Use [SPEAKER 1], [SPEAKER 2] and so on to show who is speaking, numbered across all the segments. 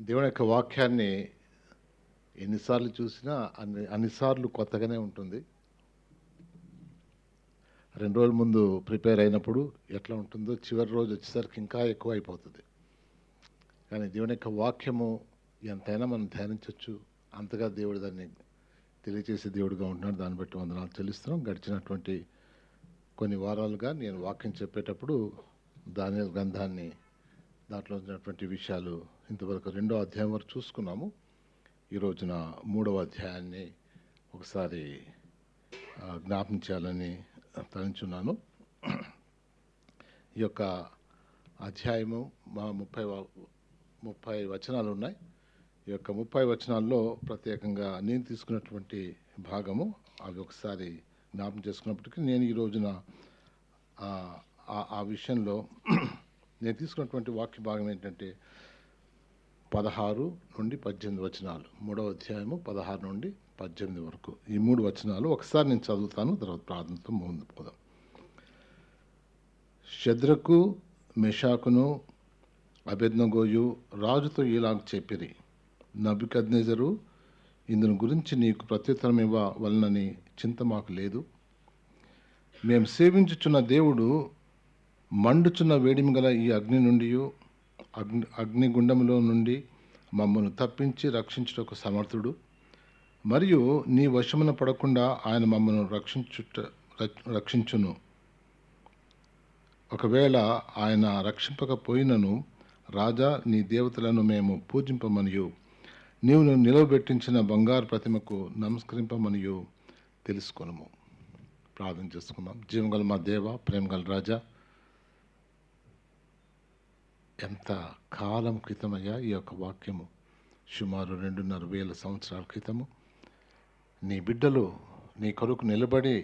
[SPEAKER 1] దేవుని యొక్క వాక్యాన్ని ఎన్నిసార్లు చూసినా అన్నిసార్లు కొత్తగానే ఉంటుంది. 2 రోజుల ముందు ప్రిపేర్ అయినప్పుడు ఎట్లా ఉంటుందో చివరి రోజు వచ్చేసరికి ఇంకా ఎక్కువ అయిపోతుంది. కానీ దేవుని యొక్క వాక్యము ఎంతైనా మనం ధ్యానించవచ్చు. అంతగా దేవుడు దాన్ని తెలియజేసే దేవుడిగా ఉంటున్నాడు. దాన్ని బట్టి వందనాలు చెల్లిస్తున్నాం. గడిచినటువంటి కొన్ని వారాలుగా నేను వాక్యం చెప్పేటప్పుడు దానియేలు గ్రంథాన్ని, దాంట్లో ఉన్నటువంటి విషయాలు ఇంతవరకు 2వ అధ్యాయం వరకు చూసుకున్నాము. ఈ రోజున 3వ అధ్యాయాన్ని ఒకసారి జ్ఞాపకం చేయాలని తలంచున్నాను. ఈ యొక్క అధ్యాయము 30 వచనాలు ఉన్నాయి. ఈ యొక్క 30 వచనాల్లో ప్రత్యేకంగా నేను తీసుకున్నటువంటి భాగము అవి ఒకసారి జ్ఞాపకం చేసుకున్నప్పటికీ నేను ఈ రోజున ఆ విషయంలో నేను తీసుకున్నటువంటి వాక్య భాగం ఏంటంటే 16 నుండి 18 వచనాలు. 3వ అధ్యాయము 16 నుండి 18 వరకు ఈ 3 వచనాలు ఒకసారి నేను చదువుతాను. తర్వాత ప్రార్థనతో ముందు పోదాం. షద్రకు, మెషాకును, అబేద్నెగోయు రాజుతో ఇలాగ చెప్పిరి, నెబుకద్నెజరు, ఇందుని గురించి నీకు ప్రత్యుత్తరం ఇవ్వవలనని చింత మాకు లేదు. మేము సేవించుచున్న దేవుడు మండుచున్న వేడిమి గల ఈ అగ్ని నుండి అగ్నిగుండములో నుండి మమ్మను తప్పించి రక్షించుటకు సమర్థుడు. మరియు నీ వశమున పడకుండా ఆయన మమ్మను రక్షించును. ఒకవేళ ఆయన రక్షింపకపోయినను రాజా, నీ దేవతలను మేము పూజింపమనియు నీవు నిలవబెట్టించిన బంగారు ప్రతిమకు నమస్కరింపమనియు తెలుసుకొనుము. ప్రార్థన చేసుకుందాం. జీవగల మా దేవ, ప్రేమగల రాజా, ఎంత కాలం క్రితమయ్యా ఈ యొక్క వాక్యము, సుమారు 2,500 సంవత్సరాల క్రితము నీ బిడ్డలు నీ కొరకు నిలబడి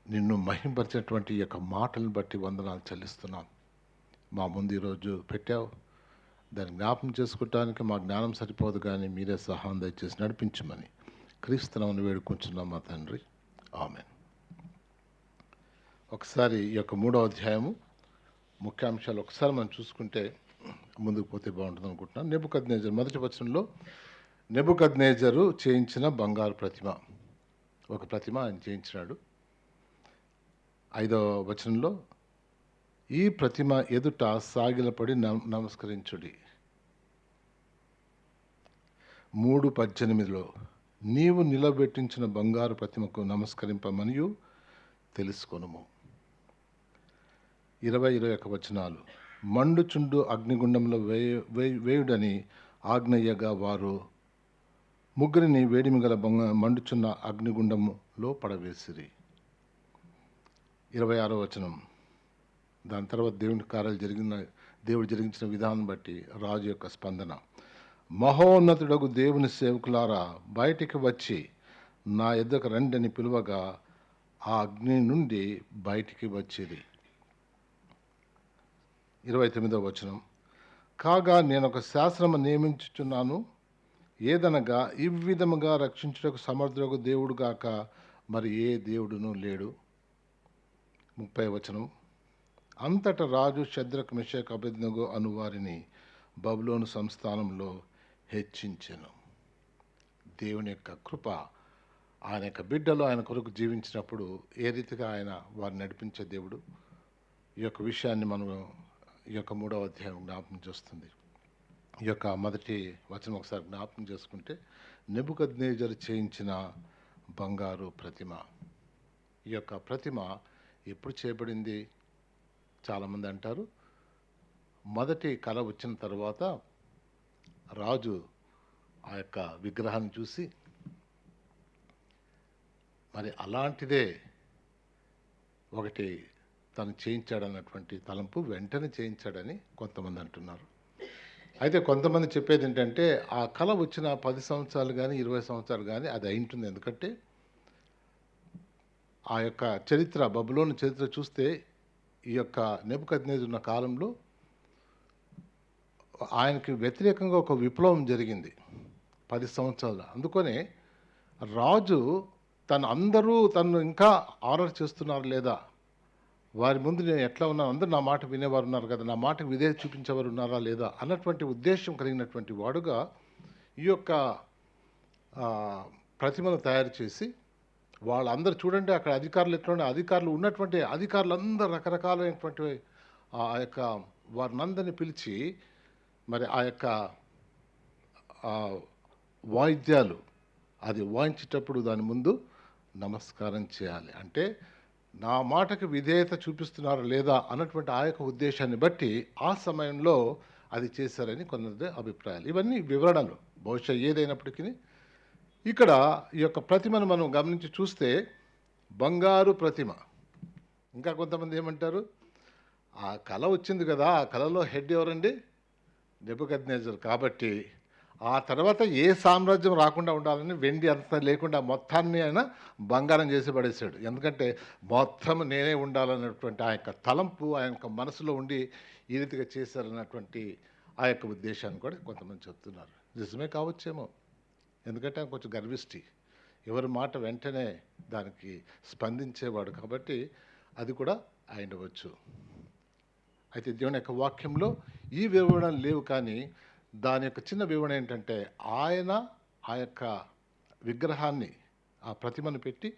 [SPEAKER 1] నిన్ను మహింపరిచినటువంటి ఈ యొక్క మాటలను బట్టి వందనాలు చెల్లిస్తున్నాం. మా ముందు ఈరోజు పెట్టావు. దాన్ని జ్ఞాపకం చేసుకోవటానికి మా జ్ఞానం సరిపోదు, కానీ మీరే సహాయం దయచేసి నడిపించమని క్రీస్తునామమున వేడుకుంటున్నాం మా తండ్రి. ఆమేన్. ఒకసారి ఈ యొక్క 3వ అధ్యాయము ముఖ్యాంశాలు ఒకసారి మనం చూసుకుంటే ముందుకు పోతే బాగుంటుంది అనుకుంటున్నాను. నెబుకద్నెజరు, మొదటి వచనంలో నెబుకద్నెజరు చేయించిన బంగారు ప్రతిమ, ఒక ప్రతిమ ఆయన చేయించినాడు. 5వ వచనంలో ఈ ప్రతిమ ఎదుట సాగిలపడి నమస్కరించుడి. 3:18లో నీవు నిలబెట్టించిన బంగారు ప్రతిమకు నమస్కరింపమనియు తెలుసుకొనుము. 20-21 వచనాలు మండుచుండు అగ్నిగుండంలో వేయుడని ఆజ్ఞయ్యగా వారు ముగ్గురిని వేడిమి గల మండుచున్న అగ్నిగుండములో పడవేసిరి. 26వ వచనం, దాని తర్వాత దేవుడు జరిగించిన విధానం బట్టి రాజు యొక్క స్పందన. మహోన్నతుడగు దేవుని సేవకులారా, బయటికి వచ్చి నా ఎద్దకు రండి అని పిలువగా ఆ అగ్ని నుండి బయటికి వచ్చిరి. 29వ వచనం, కాగా నేను ఒక శాస్త్రము నియమించుచున్నాను, ఏదనగా ఈ విధముగా రక్షించుటకు సమర్థుడకు దేవుడు గాక మరి ఏ దేవుడును లేడు. 30వ వచనం, అంతటా రాజు షద్రకు, మెషకు, అబేద్నెగో అను వారిని బబులోను సంస్థానంలో హెచ్చించెను. దేవుని యొక్క కృప, ఆయన యొక్క బిడ్డలు ఆయన కొరకు జీవించినప్పుడు ఏ రీతిగా ఆయన వారిని నడిపించే దేవుడు. ఈ యొక్క విషయాన్ని మనం ఈ యొక్క 3వ అధ్యాయం జ్ఞాపకం చేస్తుంది. ఈ యొక్క మొదటి వచనం ఒకసారి జ్ఞాపకం చేసుకుంటే, నెబుకద్నెజరు చేయించిన బంగారు ప్రతిమ. ఈ యొక్క ప్రతిమ ఎప్పుడు చేయబడింది? చాలామంది అంటారు మొదటి కళ వచ్చిన తర్వాత రాజు ఆ యొక్క విగ్రహాన్ని చూసి మరి అలాంటిదే ఒకటి తను చేయించాడన్నటువంటి తలంపు వెంటనే చేయించాడని కొంతమంది అంటున్నారు. అయితే కొంతమంది చెప్పేది ఏంటంటే, ఆ కళ వచ్చిన 10 సంవత్సరాలు కానీ 20 సంవత్సరాలు కానీ అది అయింటుంది. ఎందుకంటే ఆ యొక్క చరిత్ర, బబులోను చరిత్ర చూస్తే ఈ యొక్క నెబుకద్నెజరు ఉన్న కాలంలో ఆయనకి వ్యతిరేకంగా ఒక విప్లవం జరిగింది 10 సంవత్సరాలు. అందుకనే రాజు తను ఇంకా ఆర్డర్ చేస్తున్నారు లేదా, వారి ముందు నేను ఎట్లా ఉన్నాను, అందరూ నా మాట వినేవారు ఉన్నారు కదా, నా మాటకు విధేయత చూపించేవారు ఉన్నారా లేదా అన్నటువంటి ఉద్దేశం కలిగినటువంటి వాడుగా ఈ యొక్క ప్రతిమను తయారు చేసి వాళ్ళందరూ చూడండి, అక్కడ అధికారులు ఎట్లా అధికారులు ఉన్నటువంటి అధికారులందరూ రకరకాలైనటువంటి ఆ యొక్క వారినందరిని పిలిచి మరి ఆ యొక్క వాయిద్యాలు అది వాయించేటప్పుడు దాని ముందు నమస్కారం చేయాలి. అంటే నా మాటకు విధేయత చూపిస్తున్నారు లేదా అన్నటువంటి ఆ యొక్క ఉద్దేశాన్ని బట్టి ఆ సమయంలో అది చేశారని కొందరి అభిప్రాయాలు. ఇవన్నీ వివరణలు, బహుశా ఏదైనప్పటికీ ఇక్కడ ఈ యొక్క ప్రతిమను మనం గమనించి చూస్తే బంగారు ప్రతిమ. ఇంకా కొంతమంది ఏమంటారు, ఆ కళ వచ్చింది కదా, ఆ కళలో హెడ్ ఎవరండి? నెబుకద్నెజర్. కాబట్టి ఆ తర్వాత ఏ సామ్రాజ్యం రాకుండా ఉండాలని వెండి అంత లేకుండా మొత్తాన్ని ఆయన బంగారం చేసి పడేశాడు. ఎందుకంటే మొత్తం నేనే ఉండాలన్నటువంటి ఆ యొక్క తలంపు ఆయన యొక్క మనసులో ఉండి ఈ రీతిగా చేశారన్నటువంటి ఆ యొక్క ఉద్దేశాన్ని కూడా కొంతమంది చెప్తున్నారు. నిజమే కావచ్చేమో, ఎందుకంటే ఆయన కొంచెం గర్విష్టి, ఎవరి మాట వెంటనే దానికి స్పందించేవాడు, కాబట్టి అది కూడా అయ్యుండవచ్చు. అయితే దేవుని యొక్క వాక్యంలో ఈ వివరణలు లేవు, కానీ దాని యొక్క చిన్న వివరణ ఏంటంటే ఆయన ఆ యొక్క విగ్రహాన్ని, ఆ ప్రతిమను పెట్టి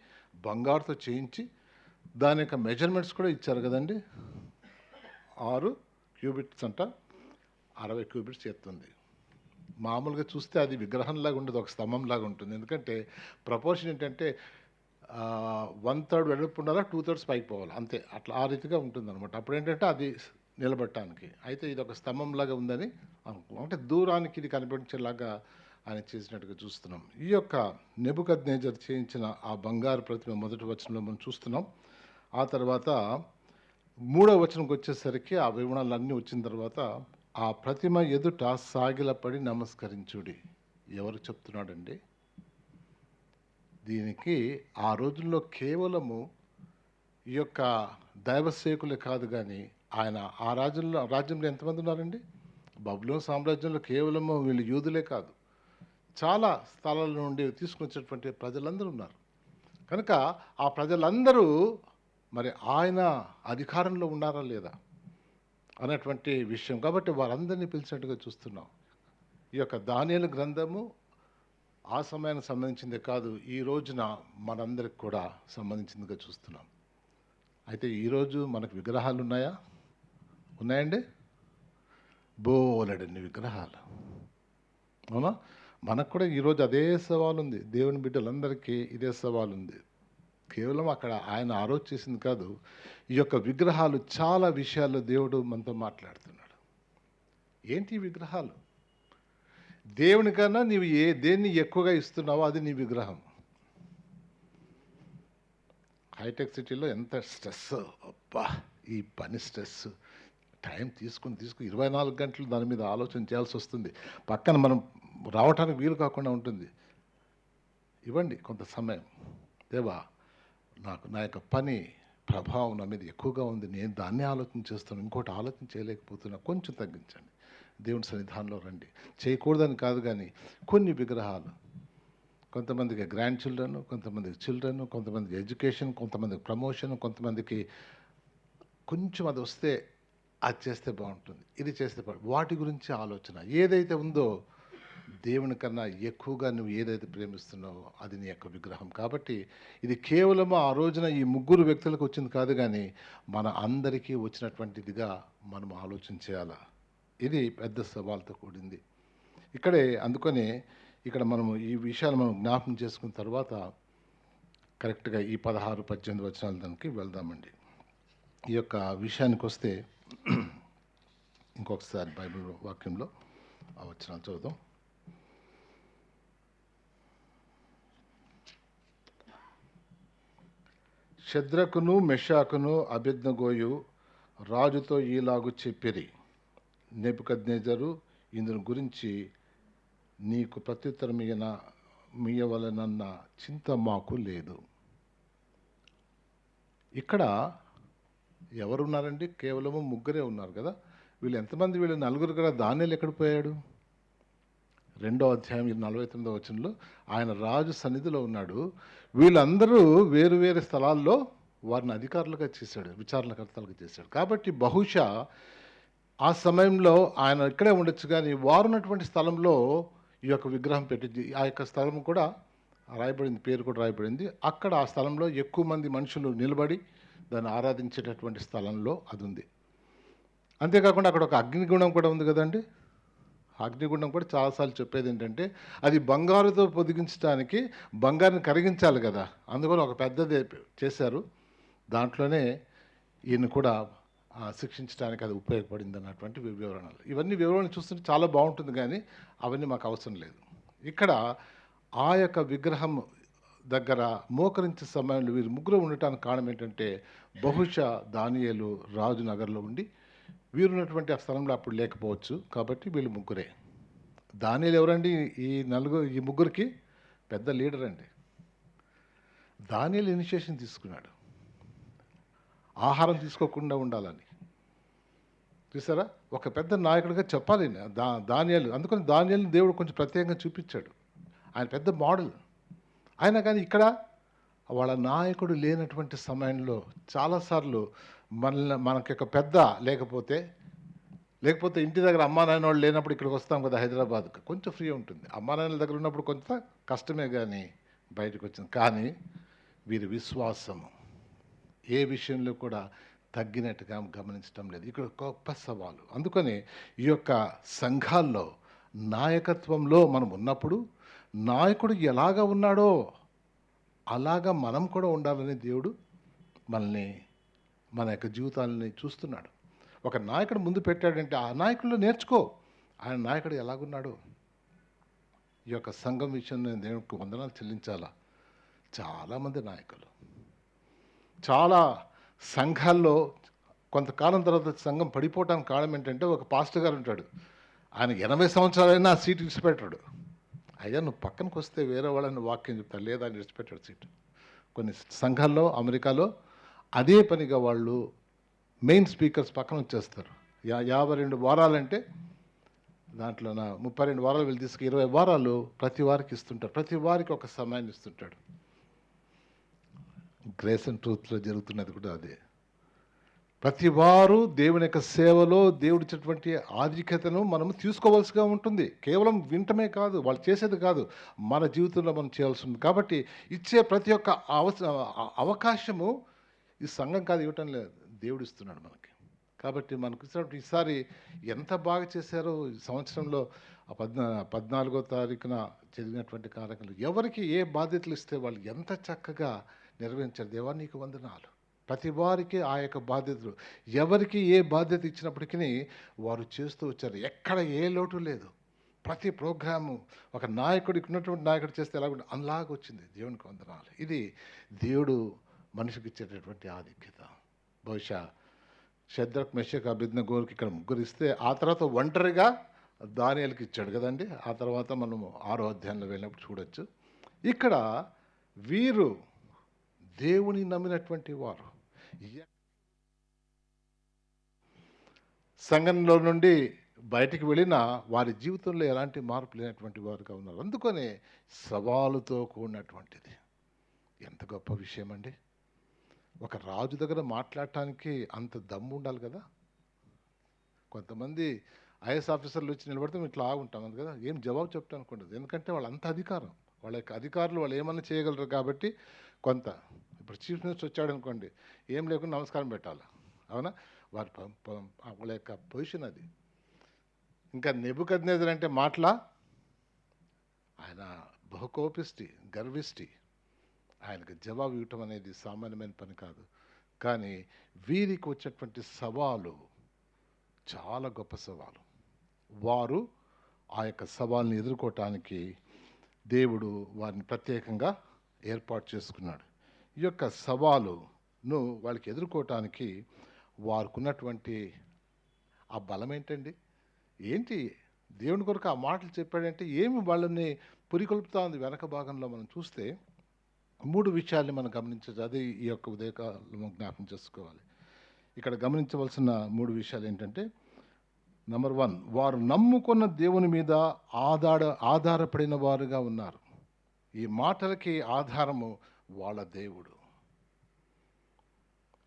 [SPEAKER 1] బంగారుతో చేయించి దాని యొక్క మెజర్మెంట్స్ కూడా ఇచ్చారు కదండి. 6 క్యూబిట్స్ అంట, 60 క్యూబిట్స్ ఎత్తుంది. మామూలుగా చూస్తే అది విగ్రహంలాగా ఉండదు, ఒక స్తంభంలాగా ఉంటుంది. ఎందుకంటే ప్రపోర్షన్ ఏంటంటే 1/3 వెడల్పు ఉండాలా, 2/3 పైకి పోవాలి, అంతే. అట్లా ఆ రీతిగా ఉంటుంది అనమాట. అప్పుడు ఏంటంటే అది నిలబడటానికి. అయితే ఇది ఒక స్తంభంలాగా ఉందని అంటే దూరానికి ఇది కనిపించేలాగా ఆయన చేసినట్టుగా చూస్తున్నాం. ఈ యొక్క నెబుకద్నెజర్ చేయించిన ఆ బంగారు ప్రతిమ మొదటి వచనంలో మనం చూస్తున్నాం. ఆ తర్వాత 3వ వచనంకి వచ్చేసరికి ఆ వివరణలన్నీ వచ్చిన తర్వాత ఆ ప్రతిమ ఎదుట సాగిలపడి నమస్కరించుడి. ఎవరు చెప్తున్నాడండి? దీనికి ఆ రోజుల్లో కేవలము ఈ యొక్క దైవసేకులే కాదు, కానీ ఆయన ఆ రాజ్యంలో ఎంతమంది ఉన్నారండి? బబులోను సామ్రాజ్యంలో కేవలము వీళ్ళు యూదులే కాదు, చాలా స్థలాల నుండి తీసుకొచ్చినటువంటి ప్రజలందరూ ఉన్నారు. కనుక ఆ ప్రజలందరూ మరి ఆయన అధికారంలో ఉన్నారా లేదా అన్నటువంటి విషయం, కాబట్టి వారందరినీ పిలిచినట్టుగా చూస్తున్నాం. ఈ యొక్క దానియేలు గ్రంథము ఆ సమయానికి సంబంధించిందే కాదు, ఈ రోజున మనందరికి కూడా సంబంధించిందిగా చూస్తున్నాం. అయితే ఈరోజు మనకు విగ్రహాలు ఉన్నాయా? ఉన్నాయండి, బోలెడన్ని విగ్రహాలు. అవునా? మనకు కూడా ఈరోజు అదే సవాలు ఉంది. దేవుని బిడ్డలందరికీ ఇదే సవాలు ఉంది. కేవలం అక్కడ ఆయన ఆలోచించింది కాదు, ఈ యొక్క విగ్రహాలు చాలా విషయాల్లో దేవుడు మనతో మాట్లాడుతున్నాడు. ఏంటి ఈ విగ్రహాలు? దేవునికన్నా నీవు దేన్ని ఎక్కువగా ఇస్తున్నావో అది నీ విగ్రహం. హైటెక్ సిటీలో ఎంత స్ట్రెస్, అబ్బా ఈ పని స్ట్రెస్, టైం తీసుకుని 24 గంటలు దాని మీద ఆలోచన చేయాల్సి వస్తుంది. పక్కన మనం రావటానికి వీలు కాకుండా ఉంటుంది. ఇవ్వండి కొంత సమయం. దేవా, నాకు నా యొక్క పని ప్రభావం నా మీద ఎక్కువగా ఉంది, నేను దాన్నే ఆలోచన చేస్తాను, ఇంకోటి ఆలోచన చేయలేకపోతున్నా, కొంచెం తగ్గించండి. దేవుని సన్నిధానంలో రండి. చేయకూడదని కాదు, కానీ కొన్ని విగ్రహాలు, కొంతమందికి గ్రాండ్ చిల్డ్రన్, కొంతమందికి చిల్డ్రన్, కొంతమందికి ఎడ్యుకేషన్, కొంతమందికి ప్రమోషన్, కొంతమందికి కొంచెం అది వస్తే అది చేస్తే బాగుంటుంది, ఇది చేస్తే వాటి గురించి ఆలోచన. ఏదైతే ఉందో దేవుని కన్నా ఎక్కువగా నువ్వు ఏదైతే ప్రేమిస్తున్నావో అది నీ యొక్క విగ్రహం. కాబట్టి ఇది కేవలం ఆ రోజున ఈ 3 వ్యక్తులకు వచ్చింది కాదు, కానీ మన అందరికీ వచ్చినటువంటిదిగా మనం ఆలోచన చేయాలా. ఇది పెద్ద సవాల్తో కూడింది. ఇక్కడే అందుకని ఇక్కడ మనము ఈ విషయాలు మనం జ్ఞాపకం చేసుకున్న తర్వాత కరెక్ట్గా ఈ 16-18 వచనాల దానికి వెళ్దామండి. ఈ యొక్క విషయానికి వస్తే ఇంకొకసారి బైబిల్ వాక్యంలో ఆ వచనాలు చదువుదాం. షద్రకును మెషాకును అబేద్నెగోయు రాజుతో ఈలాగు చెప్పిరి, నెబుకద్నెజరు ఇందుని గురించి నీకు ప్రత్యుత్తరం మీయవలనన్న చింత మాకు లేదు. ఇక్కడ ఎవరున్నారండి? కేవలము 3 ఉన్నారు కదా. వీళ్ళు ఎంతమంది? వీళ్ళు 4 కదా. దానియేలు ఎక్కడ పోయాడు? 2వ అధ్యాయం 49వ వచనంలో ఆయన రాజు సన్నిధిలో ఉన్నాడు. వీళ్ళందరూ వేరు వేరు స్థలాల్లో వారిని అధికారులుగా చేశాడు, విచారణకర్తలుగా చేశాడు. కాబట్టి బహుశా ఆ సమయంలో ఆయన ఇక్కడే ఉండొచ్చు, కానీ వారున్నటువంటి స్థలంలో ఈ యొక్క విగ్రహం పెట్టింది. ఆ యొక్క స్థలం కూడా రాయబడింది, పేరు కూడా రాయబడింది. అక్కడ ఆ స్థలంలో ఎక్కువ మంది మనుషులు నిలబడి దాన్ని ఆరాధించేటటువంటి స్థలంలో అది ఉంది. అంతేకాకుండా అక్కడ ఒక అగ్నిగుండం కూడా ఉంది కదండి. అగ్నిగుండం కూడా చాలాసార్లు చెప్పేది ఏంటంటే, అది బంగారుతో పొదిగించడానికి బంగారుని కరిగించాలి కదా, అందుకని ఒక పెద్దది చేశారు. దాంట్లోనే ఈయన కూడా శిక్షించడానికి అది ఉపయోగపడింది అన్నటువంటి వివరణలు. ఇవన్నీ వివరణలు చూస్తుంటే చాలా బాగుంటుంది, కానీ అవన్నీ మాకు అవసరం లేదు. ఇక్కడ ఆ యొక్క విగ్రహం దగ్గర మోకరించే సమయంలో వీరు ముగ్గురు ఉండటానికి కారణం ఏంటంటే, బహుశా దానియేలు రాజు నగర్లో ఉండి వీరున్నటువంటి ఆ స్థలంలో అప్పుడు లేకపోవచ్చు. కాబట్టి వీళ్ళు ముగ్గురే. దానియేలు ఎవరండి? ఈ ముగ్గురికి పెద్ద లీడర్ అండి. దానియేలు ఇనిషియేషన్ తీసుకున్నాడు ఆహారం తీసుకోకుండా ఉండాలని. చూసారా, ఒక పెద్ద నాయకుడిగా చెప్పాలి దానియేలు. అందుకని దానియేలుని దేవుడు కొంచెం ప్రత్యేకంగా చూపించాడు. ఆయన పెద్ద మోడల్. అయినా కానీ ఇక్కడ వాళ్ళ నాయకుడు లేనటువంటి సమయంలో చాలాసార్లు మనకి ఒక పెద్ద లేకపోతే ఇంటి దగ్గర అమ్మా నాయన వాళ్ళు లేనప్పుడు ఇక్కడికి వస్తాం కదా హైదరాబాద్కి, కొంచెం ఫ్రీ ఉంటుంది. అమ్మా నాయనల దగ్గర ఉన్నప్పుడు కొంత కష్టమే కానీ బయటకు వచ్చింది. కానీ వీరి విశ్వాసము ఏ విషయంలో కూడా తగ్గినట్టుగా గమనించడం లేదు. ఇక్కడ గొప్ప సవాలు. అందుకని ఈ యొక్క సంఘాల్లో నాయకత్వంలో మనం ఉన్నప్పుడు నాయకుడు ఎలాగా ఉన్నాడో అలాగా మనం కూడా ఉండాలని దేవుడు మన యొక్క జీవితాలని చూస్తున్నాడు. ఒక నాయకుడు ముందు పెట్టాడంటే ఆ నాయకుల్లో నేర్చుకో, ఆయన నాయకుడు ఎలాగున్నాడు. ఈ యొక్క సంఘం విషయంలో నేను దేవునికి వందనాలు చెల్లించాలా. చాలామంది నాయకులు చాలా సంఘాల్లో కొంతకాలం తర్వాత సంఘం పడిపోవటానికి కారణం ఏంటంటే, ఒక పాస్టర్ గారు ఉంటాడు, ఆయన 80 సంవత్సరాలైనా ఆ సీట్ విడిచిపెట్టాడు. అయ్యా నువ్వు పక్కనకు వస్తే వేరే వాళ్ళని వాక్యం చెప్తారు, లేదా అని విడిచిపెట్టాడు సీటు. కొన్ని సంఘాల్లో అమెరికాలో అదే పనిగా వాళ్ళు మెయిన్ స్పీకర్స్ పక్కన వచ్చేస్తారు. 52 వారాలంటే దాంట్లో 32 వారాలు వీళ్ళు తీసుకు 20 వారాలు ప్రతి వారికి ఇస్తుంటారు. ప్రతి వారికి ఒక సమయాన్ని ఇస్తుంటాడు. గ్రేస్ అండ్ ట్రూత్లో జరుగుతున్నది కూడా అదే. ప్రతి వారు దేవుని యొక్క సేవలో దేవుడిచ్చినటువంటి ఆధిక్యతను మనము తీసుకోవాల్సిగా ఉంటుంది. కేవలం వింటమే కాదు, వాళ్ళు చేసేది కాదు, మన జీవితంలో మనం చేయాల్సి ఉంది. కాబట్టి ఇచ్చే ప్రతి ఒక్క అవకాశము ఈ సంఘం కాదు ఇవ్వటం లేదు, దేవుడు ఇస్తున్నాడు మనకి. కాబట్టి మనకు ఇచ్చినప్పుడు ఈసారి ఎంత బాగా చేశారో ఈ సంవత్సరంలో 14వ తారీఖున జరిగినటువంటి కార్యక్రమాలు ఎవరికి ఏ బాధ్యతలు ఇస్తే వాళ్ళు ఎంత చక్కగా నెరవేర్చారు. దేవా నీకు వందనాలు. ప్రతి వారికి ఆ యొక్క బాధ్యతలు, ఎవరికి ఏ బాధ్యత ఇచ్చినప్పటికీ వారు చేస్తూ వచ్చారు. ఎక్కడ ఏ లోటు లేదు. ప్రతి ప్రోగ్రాము ఒక నాయకుడికి ఉన్నటువంటి నాయకుడు చేస్తే ఎలాగ అలాగ వచ్చింది. దేవునికి వందనాలు. ఇది దేవుడు మనిషికి ఇచ్చేటటువంటి ఆధిక్యత. బహుశా షద్రక్ మెషక్ అబేద్నెగోకి ఇక్కడ ముగ్గురు ఇస్తే ఆ తర్వాత ఒంటరిగా దానియేలుకి ఇచ్చాడు కదండి. ఆ తర్వాత మనము 6వ అధ్యాయంలో వెళ్ళినప్పుడు చూడొచ్చు. ఇక్కడ వీరు దేవుని నమ్మినటువంటి వారు సంఘంలో నుండి బయటికి వెళ్ళిన వారి జీవితంలో ఎలాంటి మార్పు లేనటువంటి వారుగా ఉన్నారు. అందుకనే సవాలుతో కూడినటువంటిది. ఎంత గొప్ప విషయం అండి. ఒక రాజు దగ్గర మాట్లాడటానికి అంత దమ్ము ఉండాలి కదా. కొంతమంది ఐఏఎస్ ఆఫీసర్లు వచ్చి నిలబడితే ఇట్లా ఆగుంటాం కదా, ఏం జవాబు చెప్తాను అనుకుంటుంది. ఎందుకంటే వాళ్ళ అంత అధికారం, వాళ్ళ యొక్క అధికారులు వాళ్ళు ఏమన్నా చేయగలరు. కాబట్టి కొంత ఇప్పుడు చీఫ్ మినిస్టర్ వచ్చాడు అనుకోండి, ఏం లేకుండా నమస్కారం పెట్టాలి, అవునా? వాళ్ళ యొక్క పొజిషన్ అది. ఇంకా నెబుకద్నెజర్ అంటే మాటలా, ఆయన బహుకోపిష్టి, గర్విష్టి. ఆయనకు జవాబు ఇవ్వటం అనేది సామాన్యమైన పని కాదు. కానీ వీరికి వచ్చేటువంటి సవాలు చాలా గొప్ప సవాలు. వారు ఆ యొక్క సవాల్ని ఎదుర్కోవటానికి దేవుడు వారిని ప్రత్యేకంగా ఏర్పాటు చేసుకున్నాడు. ఈ యొక్క సవాలును వాళ్ళకి ఎదుర్కోవటానికి వారికున్నటువంటి ఆ బలం ఏంటండి? ఏంటి దేవుని కొరకు ఆ మాటలు చెప్పాడంటే ఏమి వాళ్ళని పురికొల్పుతా ఉంది. వెనక భాగంలో మనం చూస్తే 3 విషయాల్ని మనం గమనించవచ్చు. అది ఈ యొక్క ఉదయకాలం జ్ఞాపకం చేసుకోవాలి. ఇక్కడ గమనించవలసిన 3 విషయాలు ఏంటంటే, నెంబర్ 1, వారు నమ్ముకున్న దేవుని మీద ఆధారపడిన వారుగా ఉన్నారు. ఈ మాటలకి ఆధారము వాళ్ళ దేవుడు.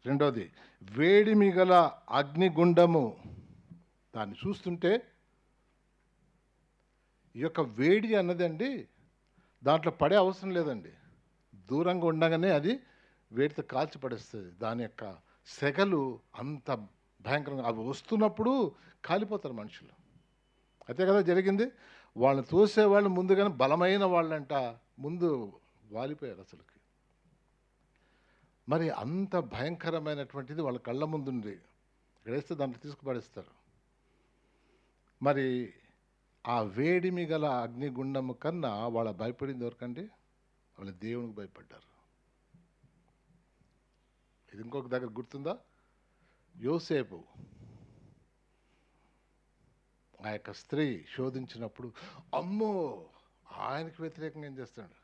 [SPEAKER 1] రెండోది వేడిమి గల అగ్నిగుండము. దాన్ని చూస్తుంటే ఈ యొక్క వేడి అన్నదండి దాంట్లో పడే అవసరం లేదండి. దూరంగా ఉండగానే అది వేడితో కాల్చి పడేస్తుంది. దాని యొక్క సెగలు అంత భయంకరంగా అవి వస్తున్నప్పుడు కాలిపోతారు మనుషులు. అంతే కదా జరిగింది. వాళ్ళని తోసేవాళ్ళు ముందుగానే బలమైన వాళ్ళంట ముందు వాలిపోయారు అసలుకి. మరి అంత భయంకరమైనటువంటిది వాళ్ళ కళ్ళ ముందుండి వేస్తే దాంట్లో తీసుకుపడేస్తారు. మరి ఆ వేడిమి గల అగ్నిగుండము కన్నా వాళ్ళ భయపడింది ఎవరికండి? వాళ్ళ దేవునికి భయపడ్డారు. ఇది ఇంకొక దగ్గర గుర్తుందా? యోసేపు ఆ యొక్క స్త్రీ శోధించినప్పుడు అమ్మో ఆయనకి వ్యతిరేకంగా ఏం చేస్తాడు,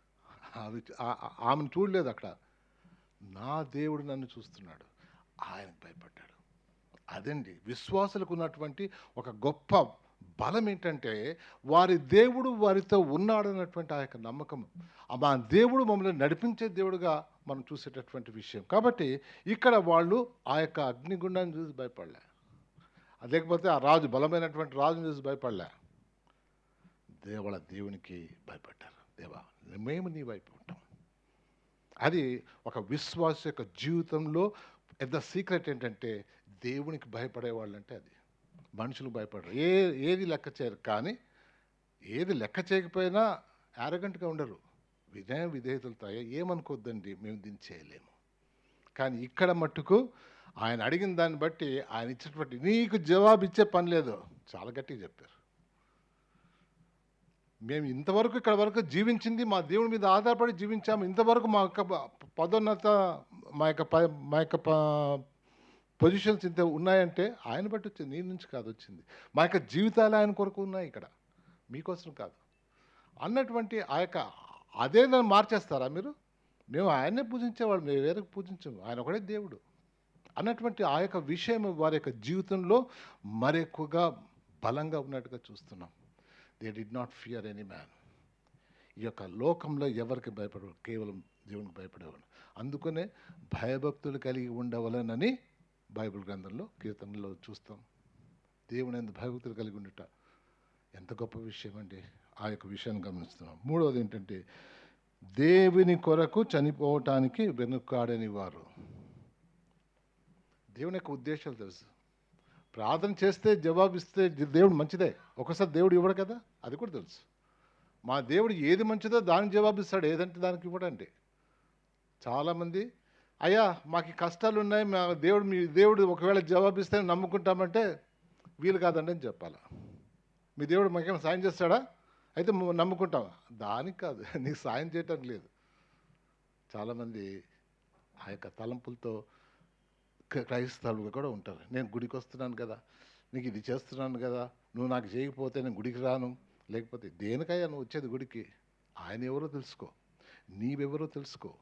[SPEAKER 1] ఆమెను చూడలేదు అక్కడ. నా దేవుడు నన్ను చూస్తున్నాడు, ఆయనకు భయపడ్డాడు. అదండి విశ్వాసులకు ఉన్నటువంటి ఒక గొప్ప బలం ఏంటంటే వారి దేవుడు వారితో ఉన్నాడన్నటువంటి ఆ యొక్క నమ్మకం. మా దేవుడు మమ్మల్ని నడిపించే దేవుడుగా మనం చూసేటటువంటి విషయం. కాబట్టి ఇక్కడ వాళ్ళు ఆ యొక్క అగ్నిగుండాన్ని చూసి భయపడలే, లేకపోతే ఆ రాజు బలమైనటువంటి రాజుని చూసి భయపడలే. వాళ్ళ దేవునికి భయపడ్డారు. దేవా మేము నీ వైపు ఉంటాం. అది ఒక విశ్వాస యొక్క జీవితంలో పెద్ద సీక్రెట్ ఏంటంటే దేవునికి భయపడే వాళ్ళంటే అది. మనుషులకు భయపడరు, ఏది లెక్క చేయరు. కానీ ఏది లెక్క చేయకపోయినా యారగెంట్గా ఉండరు, వినయ విధేయతలతో ఏమనుకోద్దండి మేము దీన్ని చేయలేము. కానీ ఇక్కడ మట్టుకు ఆయన అడిగిన దాన్ని బట్టి ఆయన ఇచ్చినటువంటి నీకు జవాబు ఇచ్చే పని లేదు చాలా గట్టిగా చెప్పారు. మేము ఇంతవరకు ఇక్కడ వరకు జీవించింది మా దేవుని మీద ఆధారపడి జీవించాము. ఇంతవరకు మా యొక్క పదోన్నత మా యొక్క పొజిషన్స్ ఇంత ఉన్నాయంటే ఆయన బట్టి వచ్చింది, నీ నుంచి కాదు వచ్చింది. మా యొక్క జీవితాలు ఆయన కొరకు ఉన్నాయి, ఇక్కడ మీకోసం కాదు అన్నటువంటి ఆ యొక్క అదే నన్ను మార్చేస్తారా మీరు? మేము ఆయన్నే పూజించేవాడు, మేము వేరే పూజించాము, ఆయన ఒకడే దేవుడు అన్నటువంటి ఆ యొక్క విషయం వారి యొక్క జీవితంలో మరెక్కువగా బలంగా ఉన్నట్టుగా చూస్తున్నాం. They did not fear any man. ఈ యొక్క లోకంలో ఎవరికి భయపడరు, కేవలం దేవునికి భయపడేవాడు. అందుకనే భయభక్తులు కలిగి ఉండవలనని బైబిల్ గ్రంథంలో కీర్తనలో చూస్తాం. దేవుని యందు భయభక్తులు కలిగి ఉండుట ఎంత గొప్ప విషయం అండి. ఆ యొక్క విషయాన్ని గమనిస్తున్నాం. మూడవది ఏంటంటే దేవుని కొరకు చనిపోవటానికి వెనుకాడని వారు. దేవుని యొక్క ఉద్దేశాలు తెలుసు. ప్రార్థన చేస్తే జవాబిస్తే దేవుడు మంచిదే, ఒకసారి దేవుడు ఇవ్వడు కదా, అది కూడా తెలుసు. మా దేవుడు ఏది మంచిదో దానికి జవాబిస్తాడు, ఏదంటే దానికి ఇవ్వడండి. చాలామంది అయ్యా మాకు కష్టాలు ఉన్నాయి, మా దేవుడు మీ దేవుడు ఒకవేళ జవాబిస్తే నమ్ముకుంటామంటే వీలు కాదండి అని చెప్పాలా. మీ దేవుడు మాకేమైనా సాయం చేస్తాడా అయితే నమ్ముకుంటాం, దానికి కాదు, నీకు సాయం చేయటం లేదు. చాలామంది ఆ యొక్క తలంపులతో క్రైస్తవులుగా కూడా ఉంటారు. నేను గుడికి వస్తున్నాను కదా, నీకు ఇది చేస్తున్నాను కదా, నువ్వు నాకు చేయకపోతే నేను గుడికి రాను. లేకపోతే దేనికయ్యా నువ్వు వచ్చేది గుడికి? ఆయన ఎవరో తెలుసుకో, నీవెవరో తెలుసుకో,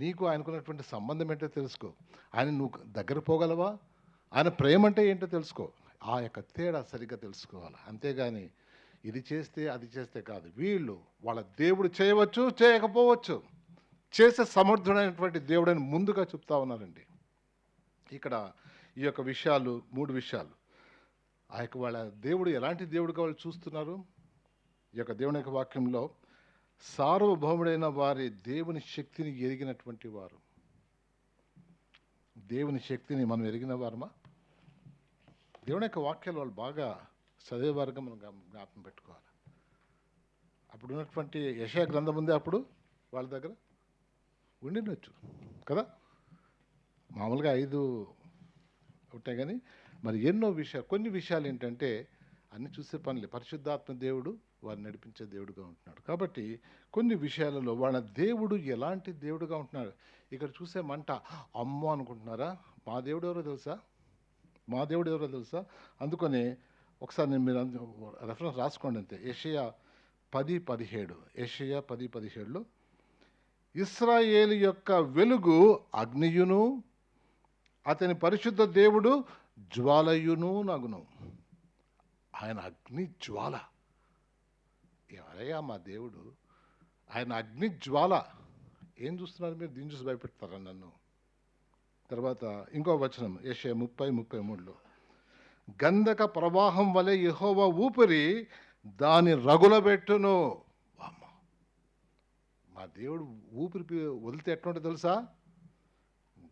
[SPEAKER 1] నీకు ఆయనకున్నటువంటి సంబంధం ఏంటో తెలుసుకో, ఆయన నువ్వు దగ్గర పోగలవా, ఆయన ప్రేమ అంటే ఏంటో తెలుసుకో. ఆ యొక్క తేడా సరిగ్గా తెలుసుకోవాలి. అంతేగాని ఇది చేస్తే అది చేస్తే కాదు. వీళ్ళు వాళ్ళ దేవుడు చేయవచ్చు చేయకపోవచ్చు, చేసే సమర్థుడైనటువంటి దేవుడని ముందుగా చెప్తా ఉన్నారండి. ఇక్కడ ఈ యొక్క విషయాలు, మూడు విషయాలు ఆ యొక్క వాళ్ళ దేవుడు ఎలాంటి దేవుడుగా వాళ్ళు చూస్తున్నారు. ఈ యొక్క దేవుని యొక్క వాక్యంలో సార్వభౌముడైన వారి దేవుని శక్తిని ఎరిగినటువంటి వారు. దేవుని శక్తిని మనం ఎరిగిన వారమా? దేవుని యొక్క వాక్యాలు వాళ్ళు బాగా చదివేవారుగా మనం జ్ఞాపకం పెట్టుకోవాలి. అప్పుడు ఉన్నటువంటి యెషయా గ్రంథం ఉంది, అప్పుడు వాళ్ళ దగ్గర ఉండినచ్చు కదా. మామూలుగా 5 ఉంటాయి కానీ మరి ఎన్నో విషయాలు, కొన్ని విషయాలు ఏంటంటే అన్ని చూసే పనులే. పరిశుద్ధాత్మ దేవుడు వారిని నడిపించే దేవుడుగా ఉంటున్నాడు. కాబట్టి కొన్ని విషయాలలో వాళ్ళ దేవుడు ఎలాంటి దేవుడుగా ఉంటున్నాడు. ఇక్కడ చూసే మంట అమ్మో అనుకుంటున్నారా? మా దేవుడు ఎవరో తెలుసా, మా దేవుడు ఎవరో తెలుసా? అందుకని ఒకసారి నేను మీరు రెఫరెన్స్ రాసుకోండి అంతే. యెషయా 10:17, యెషయా 10:17లో ఇశ్రాయేలు యొక్క వెలుగు అగ్నియును అతని పరిశుద్ధ దేవుడు జ్వాలయును నగును. ఆయన అగ్ని జ్వాల. ఎవరయ్యా మా దేవుడు? ఆయన అగ్ని జ్వాల. ఏం చూస్తున్నారు మీరు? దీన్ని చూసి భయపెడతారా నన్ను? తర్వాత ఇంకో వచనం యెషయా 30:33లో, గంధక ప్రవాహం వలె యెహోవా ఊపిరి దాని రగులబెట్టును. వామ్మో! మా దేవుడు ఊపిరి వదిలితే ఎట్లుంటుందో తెలుసా?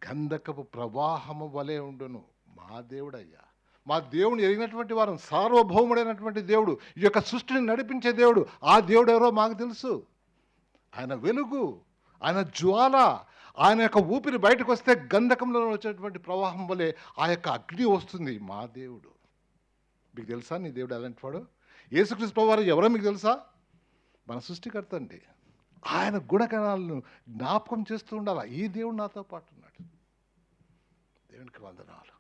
[SPEAKER 1] గంధకపు ప్రవాహము వలె ఉండును. మా దేవుడయ్యా, మా దేవుని ఎరిగినటువంటి వారం, సార్వభౌముడైనటువంటి దేవుడు, ఈ యొక్క సృష్టిని నడిపించే దేవుడు. ఆ దేవుడు ఎవరో మాకు తెలుసు. ఆయన వెలుగు, ఆయన జ్వాల, ఆయన యొక్క ఊపిరి బయటకు వస్తే గంధకంలో వచ్చేటువంటి ప్రవాహం వలె ఆ యొక్క అగ్ని వస్తుంది. మా దేవుడు. మీకు తెలుసా నీ దేవుడు ఎలాంటి వాడు? యేసుక్రీస్తు ప్రభువారు ఎవరో మీకు తెలుసా? మన సృష్టికర్త అండి. ఆయన గుణగణాలను జ్ఞాపకం చేస్తూ ఉండాలి. ఈ దేవుడు నాతో పాటు ఉన్నాడు. దేవునికి వందనాలు.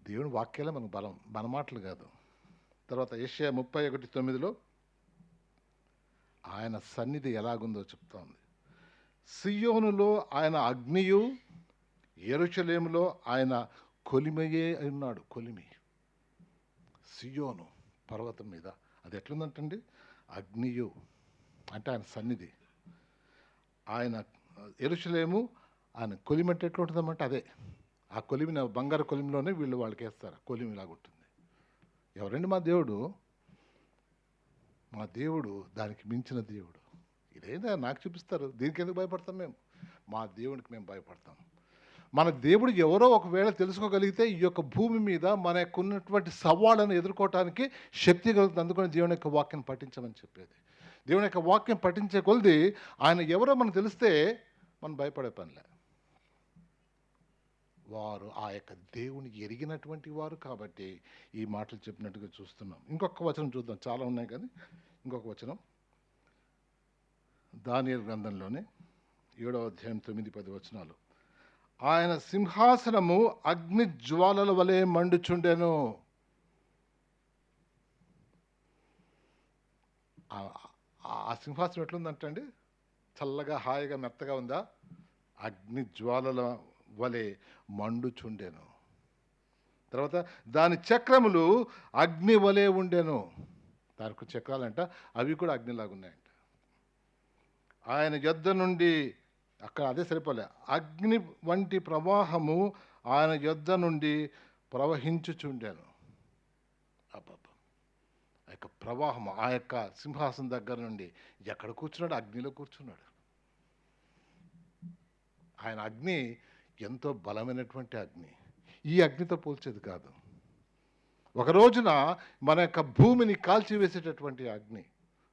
[SPEAKER 1] దేవుని వాక్యాలే మనకు బలం, మన మాటలు కాదు. తర్వాత యెషయా 31:9లో ఆయన సన్నిధి ఎలాగుందో చెప్తా ఉంది. సియోనులో ఆయన అగ్నియు, యెరూషలేములో ఆయన కొలిమయే ఉన్నాడు. కొలిమి, సియోను పర్వతం మీద అది ఎట్లుందంటండి? అగ్నియు అంటే ఆయన సన్నిధి, ఆయన యెరూషలేము ఆయన కొలిమి అంటే ఎట్లుంటుందన్నమాట? అదే ఆ కొలిమిన, బంగారు కొలిమిలోనే వీళ్ళు వాళ్ళకి వేస్తారు. కొలిమి ఇలాగుంటుంది. ఎవరండి మా దేవుడు? మా దేవుడు దానికి మించిన దేవుడు. ఇదేదా నాకు చూపిస్తారు, దీనికి ఎందుకు భయపడతాం మేము? మా దేవునికి మేము భయపడతాం. మన దేవుడు ఎవరో ఒకవేళ తెలుసుకోగలిగితే ఈ యొక్క భూమి మీద మనకున్నటువంటి సవాళ్ళను ఎదుర్కోవటానికి శక్తి కలుగుతుంది. అందుకని దేవుని యొక్క వాక్యం పఠించమని చెప్పేది. దేవుని యొక్క వాక్యం పఠించే కొలది ఆయన ఎవరో మనకు తెలిస్తే మనం భయపడే పనిలే. వారు ఆ యొక్క దేవుని ఎరిగినటువంటి వారు కాబట్టి ఈ మాటలు చెప్పినట్టుగా చూస్తున్నాం. ఇంకొక వచనం చూద్దాం, చాలా ఉన్నాయి కానీ ఇంకొక వచనం దానియేలు గ్రంథంలోనే 7వ అధ్యాయం 9-10 వచనాలు. ఆయన సింహాసనము అగ్ని జ్వాలల వలె మండుచుండెను. ఆ సింహాసనం ఎట్లుందంటండి? చల్లగా, హాయిగా, మెత్తగా ఉందా? అగ్ని జ్వాలల వలె మండుచుండెను. తర్వాత దాని చక్రములు అగ్ని వలె ఉండెను. దానికి చక్రాలంట, అవి కూడా అగ్నిలాగా ఉన్నాయంట. ఆయన యొద్ద నుండి, అక్కడ అదే సరిపోలే, అగ్ని వంటి ప్రవాహము ఆయన యొద్ద నుండి ప్రవహించుచుండెను. అబ్బబ్బ! ఆ యొక్క ప్రవాహము ఆ యొక్క సింహాసనం దగ్గర నుండి ఎక్కడ కూర్చున్నాడు? అగ్నిలో కూర్చున్నాడు. ఆయన అగ్ని ఎంతో బలమైనటువంటి అగ్ని. ఈ అగ్నితో పోల్చేది కాదు. ఒక రోజున మన యొక్క భూమిని కాల్చివేసేటటువంటి అగ్ని.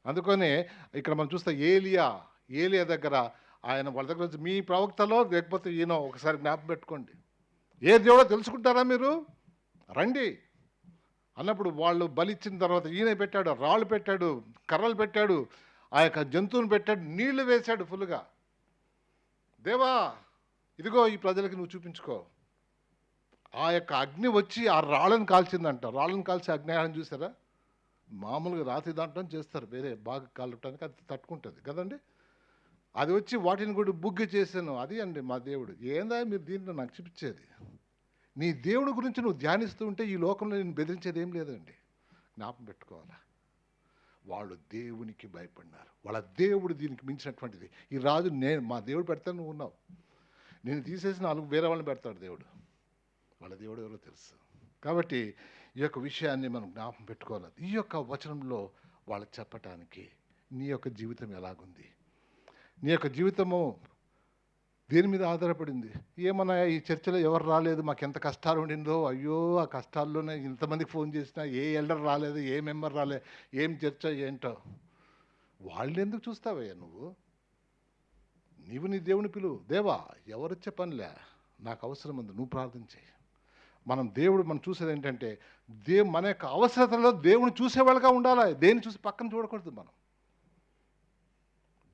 [SPEAKER 1] అందుకనే ఇక్కడ మనం చూస్తే ఏలియా దగ్గర ఆయన వాళ్ళ దగ్గర వచ్చి, మీ ప్రవక్తలో లేకపోతే ఈయన ఒకసారి జ్ఞాపకం పెట్టుకోండి, ఏ దేవుడో తెలుసుకుంటారా మీరు, రండి అన్నప్పుడు వాళ్ళు బలిచ్చిన తర్వాత ఈయన పెట్టాడు, రాళ్ళు పెట్టాడు, కర్రలు పెట్టాడు, ఆ యొక్క జంతువుని పెట్టాడు, నీళ్లు వేశాడు ఫుల్గా. దేవా, ఇదిగో ఈ ప్రజలకి నువ్వు చూపించుకో. ఆ యొక్క అగ్ని వచ్చి ఆ రాళ్ళను కాల్చిందంట. రాళ్ళను కాల్చి అగ్నిహారం చూసారా? మామూలుగా రాతి దాంట్లో చేస్తారు, వేరే బాగా కాలటానికి అది తట్టుకుంటుంది కదండి. అది వచ్చి వాటిని కూడా బుగ్గి చేశాను. అది అండి మా దేవుడు. ఏందా మీరు దీంట్లో నాకు చూపించేది? నీ దేవుడి గురించి నువ్వు ధ్యానిస్తూ ఉంటే ఈ లోకంలో నేను బెదిరించేది ఏం లేదండి. జ్ఞాపకం పెట్టుకోవాలా. వాళ్ళు దేవునికి భయపడినారు. వాళ్ళ దేవుడు దీనికి మించినటువంటిది. ఈ రాజు మా దేవుడు పెడతాను, నువ్వు ఉన్నావు. నేను తీసేసి 4 వేరే వాళ్ళని పెడతాడు దేవుడు. వాళ్ళ దేవుడు ఎవరో తెలుసు. కాబట్టి ఈ యొక్క విషయాన్ని మనం జ్ఞాపకం పెట్టుకోవాలి. ఈ యొక్క వచనంలో వాళ్ళకి చెప్పటానికి నీ యొక్క జీవితం ఎలాగుంది, నీ యొక్క జీవితము దేని మీద ఆధారపడింది? ఏమన్నా ఈ చర్చలో ఎవరు రాలేదు, మాకు ఎంత కష్టాలు ఉండిందో, అయ్యో ఆ కష్టాల్లోనే ఇంతమందికి ఫోన్ చేసినా ఏ ఎల్డర్ రాలేదు, ఏ మెంబర్ రాలేదు, ఏం చర్చ ఏంటో. వాళ్ళు ఎందుకు చూస్తావయ్యా నువ్వు నీ దేవుని పిలువు. దేవా, ఎవరొచ్చే పనిలే, నాకు అవసరం ఉంది, నువ్వు ప్రార్థన చేయి. దేవుడు మనం చూసేది ఏంటంటే, మన యొక్క అవసరతలో దేవుని చూసేవాళ్ళుగా ఉండాలి. దేన్ని చూసి పక్కన చూడకూడదు. మనం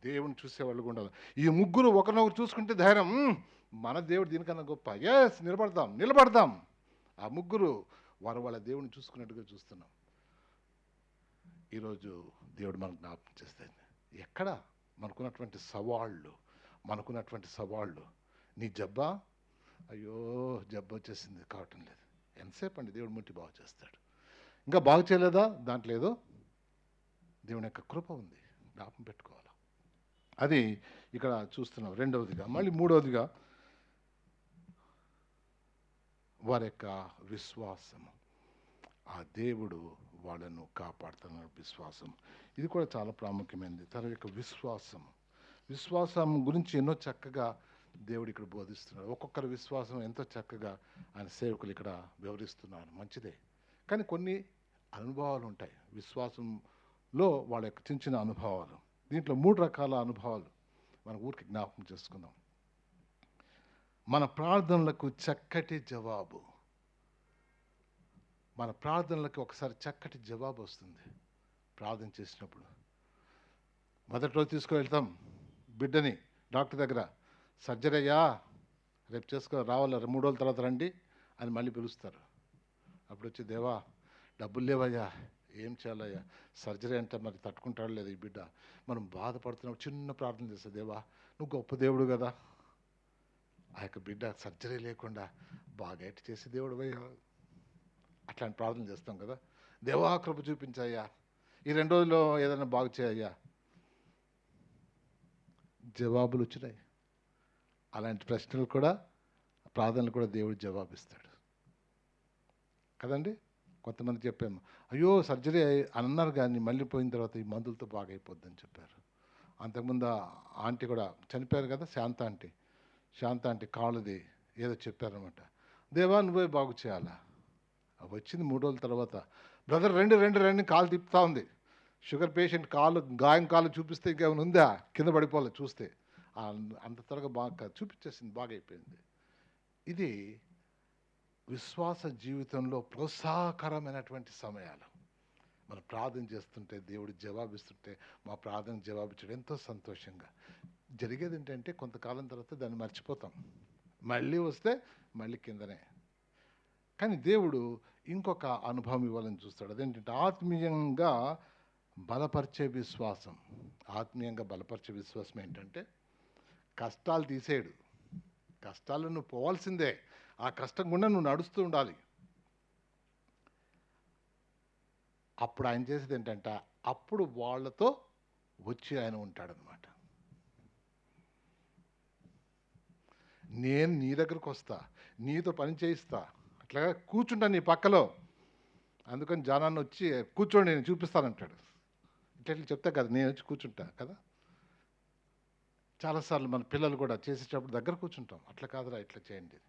[SPEAKER 1] దేవుని చూసేవాళ్ళుగా ఉండాలి. ఈ ముగ్గురు ఒకరినొకరు చూసుకుంటే ధైర్యం, మన దేవుడు దీనికన్నా గొప్ప, ఎస్ నిలబడదాం. ఆ ముగ్గురు వాళ్ళ దేవుని చూసుకున్నట్టుగా చూస్తున్నాం. ఈరోజు దేవుడు మనకు జ్ఞాపకం చేస్తాడు. ఎక్కడ మనకున్నటువంటి సవాళ్ళు, నీ జబ్బా, అయ్యో జబ్బు వచ్చేసింది, కావటం లేదు. ఎంతసేపు అండి దేవుడు ముట్టి బాగు చేస్తాడు. ఇంకా బాగు చేయలేదా? దాంట్లో ఏదో దేవుని యొక్క కృప ఉంది, జ్ఞాపకం పెట్టుకోవాలి. అది ఇక్కడ చూస్తున్నాం. రెండవదిగా, మళ్ళీ మూడవదిగా వారి యొక్క విశ్వాసము, ఆ దేవుడు వాళ్ళను కాపాడుతున్న విశ్వాసం, ఇది కూడా చాలా ప్రాముఖ్యమైనది. తన యొక్క విశ్వాసం గురించి ఎన్నో చక్కగా దేవుడు ఇక్కడ బోధిస్తున్నాడు. ఒక్కొక్కరి విశ్వాసం ఎంతో చక్కగా ఆయన సేవకులు ఇక్కడ వివరిస్తున్నారు. మంచిదే, కానీ కొన్ని అనుభవాలు ఉంటాయి విశ్వాసంలో, వాళ్ళ యొక్క చిన్న చిన్న అనుభవాలు. దీంట్లో 3 రకాల అనుభవాలు మన ఊరికి జ్ఞాపకం చేసుకుందాం. మన ప్రార్థనలకు చక్కటి జవాబు. మన ప్రార్థనలకు ఒకసారి చక్కటి జవాబు వస్తుంది. ప్రార్థన చేసినప్పుడు మొదటి రోజు తీసుకువెళ్తాం బిడ్డని డాక్టర్ దగ్గర, సర్జరీ అయ్యా రేపు రావాలి, 3 రోజుల తర్వాత రండి అని మళ్ళీ పిలుస్తారు. అప్పుడు వచ్చి, దేవా డబ్బులు లేవయ్యా, ఏం చేయాలయ్యా, సర్జరీ అంటే మరి తట్టుకుంటాడు లేదు ఈ బిడ్డ. మనం బాధపడుతున్నప్పుడు చిన్న ప్రార్థన చేస్తా, దేవా నువ్వు గొప్ప దేవుడు కదా, ఆ యొక్క బిడ్డ సర్జరీ లేకుండా బాగా ఎట్టి చేసి దేవుడు అయ్యా, అట్లాంటి ప్రార్థన చేస్తాం కదా. దేవా కృప చూపించాయ్యా, ఈ 2 రోజుల్లో ఏదైనా బాగు చేయ్యా. జవాబులు వచ్చినాయి. అలాంటి ప్రశ్నలు కూడా, ప్రార్థనలు కూడా దేవుడు జవాబిస్తాడు కదండి. కొంతమంది చెప్పాము, అయ్యో సర్జరీ అన్నారు కానీ మళ్ళీ పోయిన తర్వాత ఈ మందులతో బాగా అయిపోద్దని చెప్పారు. అంతకుముందు ఆంటీ కూడా చనిపోయారు కదా, శాంత ఆంటీ కాళ్ళది ఏదో చెప్పారనమాట. దేవా నువ్వే బాగు చేయాలా. వచ్చింది 3 రోజుల తర్వాత, బ్రదర్ రెండు కాలు తిప్పుతా ఉంది. షుగర్ పేషెంట్ గాయం కాలు చూపిస్తే ఇంకేమైనా ఉందా, కింద పడిపోలే చూస్తే, అంత త్వరగా బాగా చూపించేసింది, బాగా అయిపోయింది. ఇది విశ్వాస జీవితంలో ప్రోత్సాహకరమైనటువంటి సమయాలు. మనం ప్రార్థన చేస్తుంటే దేవుడు జవాబిస్తుంటే, మా ప్రార్థన జవాబిచ్చడం ఎంతో సంతోషంగా. జరిగేది ఏంటంటే కొంతకాలం తర్వాత దాన్ని మర్చిపోతాం, మళ్ళీ వస్తే మళ్ళీ కిందనే. కానీ దేవుడు ఇంకొక అనుభవం ఇవ్వాలని చూస్తాడు. అదేంటంటే ఆత్మీయంగా బలపరిచే విశ్వాసం. ఆత్మీయంగా బలపరిచే విశ్వాసం ఏంటంటే, కష్టాలు తీసేయడు. కష్టాలు నువ్వు పోవాల్సిందే, ఆ కష్టం గుండా నువ్వు నడుస్తూ ఉండాలి. అప్పుడు ఆయన చేసేది ఏంటంటే, అప్పుడు వాళ్ళతో వచ్చి ఆయన ఉంటాడనమాట. నేను నీ దగ్గరకు వస్తా, నీతో పని చేయిస్తా, అట్లాగా కూర్చుంటా నీ పక్కలో. అందుకని జనాన్ని వచ్చి కూర్చోండి నేను చూపిస్తానంటాడు. ఇట్లా చెప్తా కదా, నేను వచ్చి కూర్చుంటా కదా. చాలాసార్లు మన పిల్లలు కూడా చేసేటప్పుడు దగ్గర కూర్చుంటాం, అట్లా కాదురా ఇట్లా చేయండి.